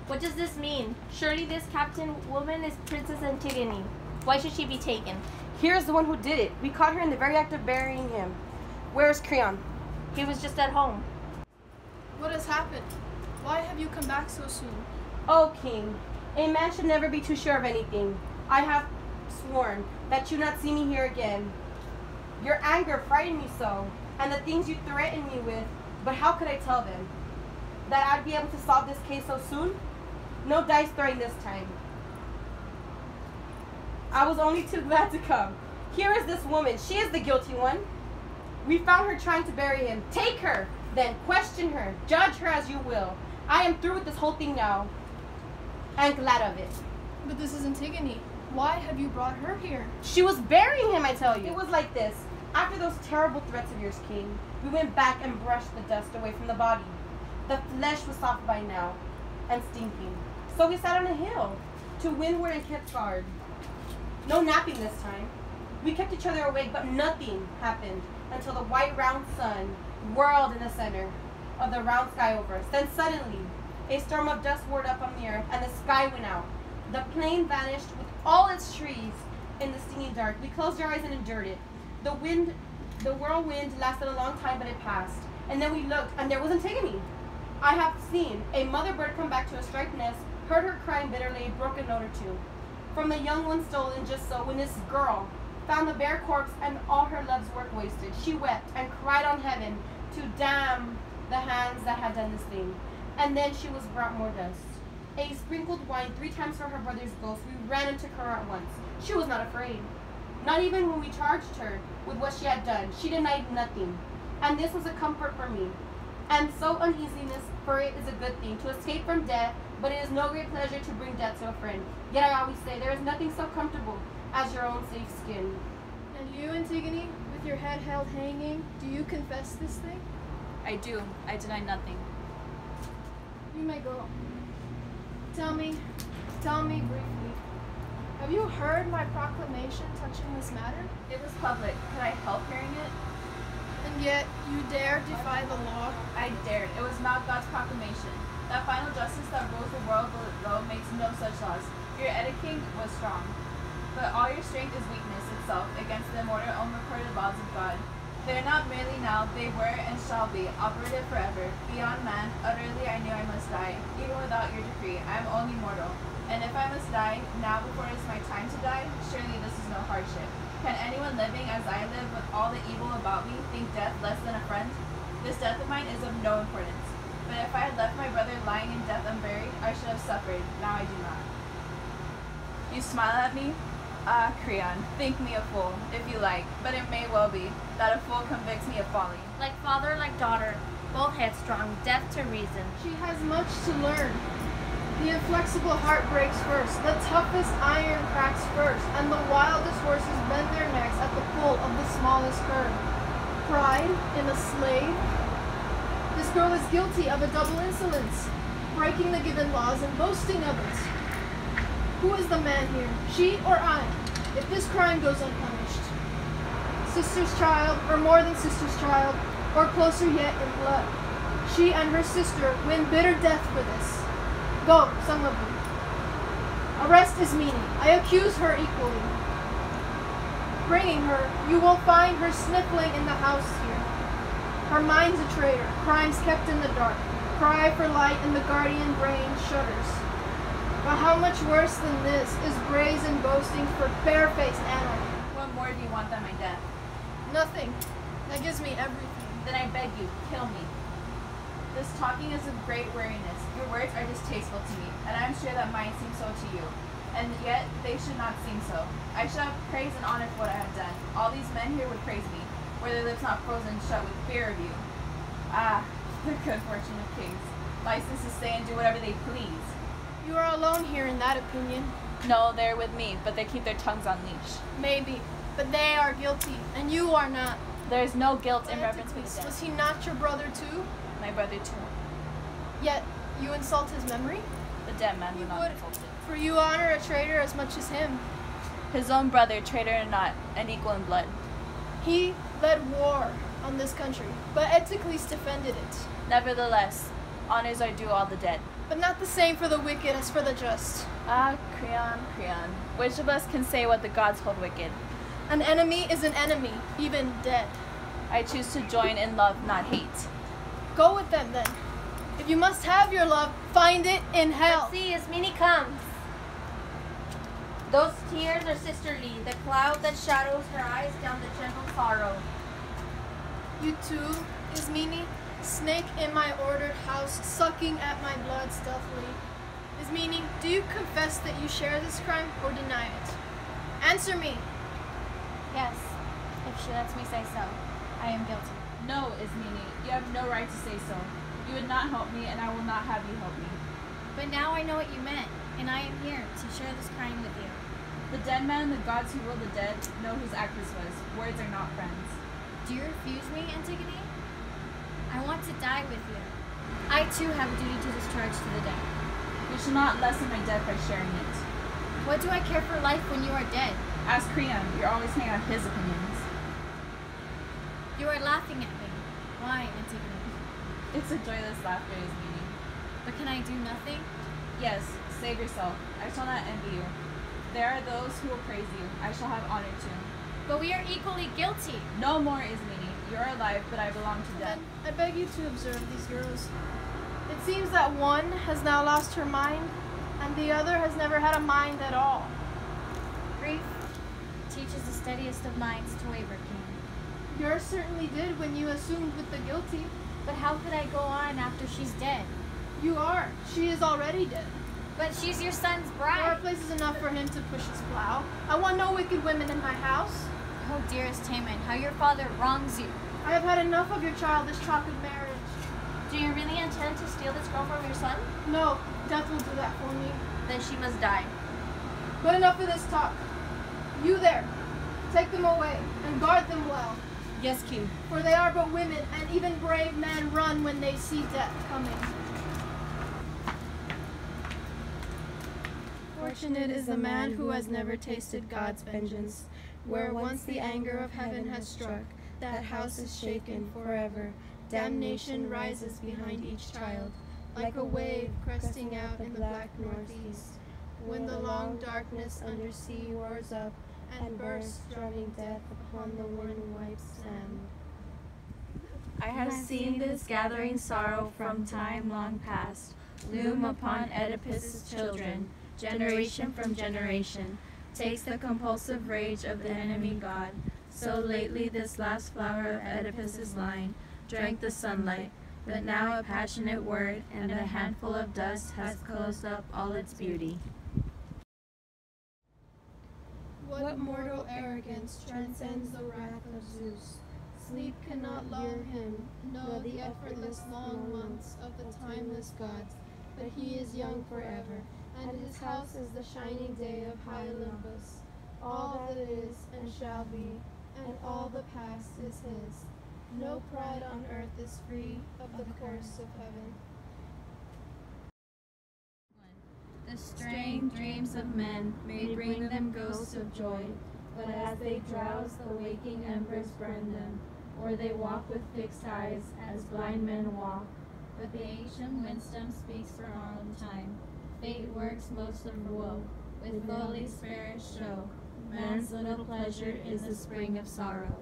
What does this mean? Surely this captain woman is Princess Antigone. Why should she be taken? Here's the one who did it. We caught her in the very act of burying him. Where's Creon? He was just at home. What has happened? Why have you come back so soon? O king, a man should never be too sure of anything. I have sworn that you not see me here again. Your anger frightened me so, and the things you threatened me with, but how could I tell them? That I'd be able to solve this case so soon? No dice throwing this time. I was only too glad to come. Here is this woman. She is the guilty one. We found her trying to bury him. Take her, then question her. Judge her as you will. I am through with this whole thing now, and glad of it. But this is Antigone. Why have you brought her here? She was burying him, I tell you. It was like this. After those terrible threats of yours, king, we went back and brushed the dust away from the body. The flesh was soft by now and stinking. So we sat on a hill to windward and kept guard. No napping this time. We kept each other awake, but nothing happened until the white round sun whirled in the center of the round sky over us. Then suddenly, a storm of dust whirled up on the earth, and the sky went out. The plain vanished with all its trees in the stinging dark. We closed our eyes and endured it. The whirlwind lasted a long time, but it passed. And then we looked, and there was Antigone. I have seen a mother bird come back to a striped nest, heard her crying bitterly, a broken note or two. From the young one stolen just so, when this girl found the bare corpse and all her love's work wasted, she wept and cried on heaven to damn the hands that had done this thing. And then she was brought more dust. A sprinkled wine 3 times for her brother's ghost. We ran and took her at once. She was not afraid. Not even when we charged her with what she had done. She denied nothing. And this was a comfort for me. And so uneasiness for it is a good thing, to escape from death, but it is no great pleasure to bring death to a friend. Yet I always say, there is nothing so comfortable as your own safe skin. And you, Antigone, with your head held hanging, do you confess this thing? I do. I deny nothing. You may go. Tell me briefly, have you heard my proclamation touching this matter? It was public. Could I help hearing it? And yet you dare defy the law? I dared. It was not God's proclamation. That final justice that rules the world below makes no such laws. Your edict was strong, but all your strength is weakness itself against the immortal unrecorded laws of God. They are not merely now, they were and shall be, operative forever. Beyond man, utterly I knew I must die. Even without your decree, I am only mortal. And if I must die, now before it is my time to die, surely this is no hardship. Can anyone living as I live, with all the evil about me, think death less than a friend? This death of mine is of no importance. But if I had left my brother lying in death unburied, I should have suffered. Now I do not. You smile at me? Ah, Creon, think me a fool, if you like, but it may well be that a fool convicts me of folly. Like father, like daughter, both headstrong, deaf to reason. She has much to learn. The inflexible heart breaks first, the toughest iron cracks first, and the wildest horses bend their necks at the pull of the smallest curb. Pride in a slave? This girl is guilty of a double insolence, breaking the given laws and boasting of it. Who is the man here, she or I, if this crime goes unpunished? Sister's child, or more than sister's child, or closer yet in blood. She and her sister win bitter death for this. Go, some of you. Arrest is meaning. I accuse her equally. Bringing her, you will find her sniffling in the house here. Her mind's a traitor, crimes kept in the dark. Cry for light and the guardian brain shudders. But how much worse than this is brazen boasting for barefaced anarchy? What more do you want than my death? Nothing. That gives me everything. Then I beg you, kill me. This talking is of great weariness. Your words are distasteful to me, and I am sure that mine seem so to you. And yet they should not seem so. I should have praise and honor for what I have done. All these men here would praise me, were their lips not frozen shut with fear of you. Ah, the good fortune of kings. License to say and do whatever they please. You are alone here in that opinion. No, they're with me, but they keep their tongues on leash. Maybe, but they are guilty, and you are not. There is no guilt in reverence for the dead. Was he not your brother too? My brother too. Yet you insult his memory? The dead man You would not would, insult it. for you honor a traitor as much as him. His own brother, traitor or not, and equal in blood. He led war on this country, but Eteocles defended it. Nevertheless, honors are due all the dead. But not the same for the wicked as for the just. Ah, Creon, Creon. Which of us can say what the gods hold wicked? An enemy is an enemy, even dead. I choose to join in love, not hate. Go with them then. If you must have your love, find it in hell. See, Ismene comes. Those tears are sisterly, the cloud that shadows her eyes down the gentle sorrow. You too, Ismene, snake in my ordered house, sucking at my blood stealthily. Ismene, do you confess that you share this crime or deny it? Answer me. Yes, if she lets me say so. I am guilty. No, Ismene, you have no right to say so. You would not help me, and I will not have you help me. But now I know what you meant, and I am here to share this crime with you. The dead man, the gods who rule the dead, know whose act this was. Words are not friends. Do you refuse me, Antigone? I want to die with you. I too have a duty to discharge to the dead. You shall not lessen my death by sharing it. What do I care for life when you are dead? Ask Creon, you're always hanging on his opinions. You are laughing at me. Why, Antigone? It's a joyless laughter, Ismene. But can I do nothing? Yes, save yourself. I shall not envy you. There are those who will praise you. I shall have honor too. But we are equally guilty. No more, Ismene. You are alive, but I belong to death. Then I beg you to observe these girls. It seems that one has now lost her mind, and the other has never had a mind at all. Grief teaches the steadiest of minds to waver, King. Yours certainly did when you assumed with the guilty. But how could I go on after she's dead? You are. She is already dead. But she's your son's There are bride. places enough for him to push his plow. I want no wicked women in my house. Oh, dearest Taman, how your father wrongs you. I have had enough of your childish talk of marriage. Do you really intend to steal this girl from your son? No, death will do that for me. Then she must die. But enough of this talk. You there, take them away and guard them well. Yes, King. For they are but women, and even brave men run when they see death coming. Fortunate is the man who has never tasted God's vengeance. Where once the anger of heaven has struck, that house is shaken forever. Damnation rises behind each child, like a wave cresting out in the black northeast. When the long darkness under sea roars up, and bursts drowning death upon the worn-white sand. I have seen this gathering sorrow from time long past loom upon Oedipus's children, generation from generation, takes the compulsive rage of the enemy god. So lately this last flower of Oedipus's line drank the sunlight, but now a passionate word and a handful of dust has closed up all its beauty. What mortal arrogance transcends the wrath of Zeus? Sleep cannot lull him, nor the effortless long months of the timeless gods. But he is young forever, and his house is the shining day of high Olympus. All that is and shall be, and all the past is his. No pride on earth is free of the curse of heaven. The straying dreams of men may bring them ghosts of joy, but as they drowse, the waking embers burn them, or they walk with fixed eyes as blind men walk. But the ancient wisdom speaks for all time. Fate works most of woe, with lowly spirits show. Man's little pleasure is the spring of sorrow.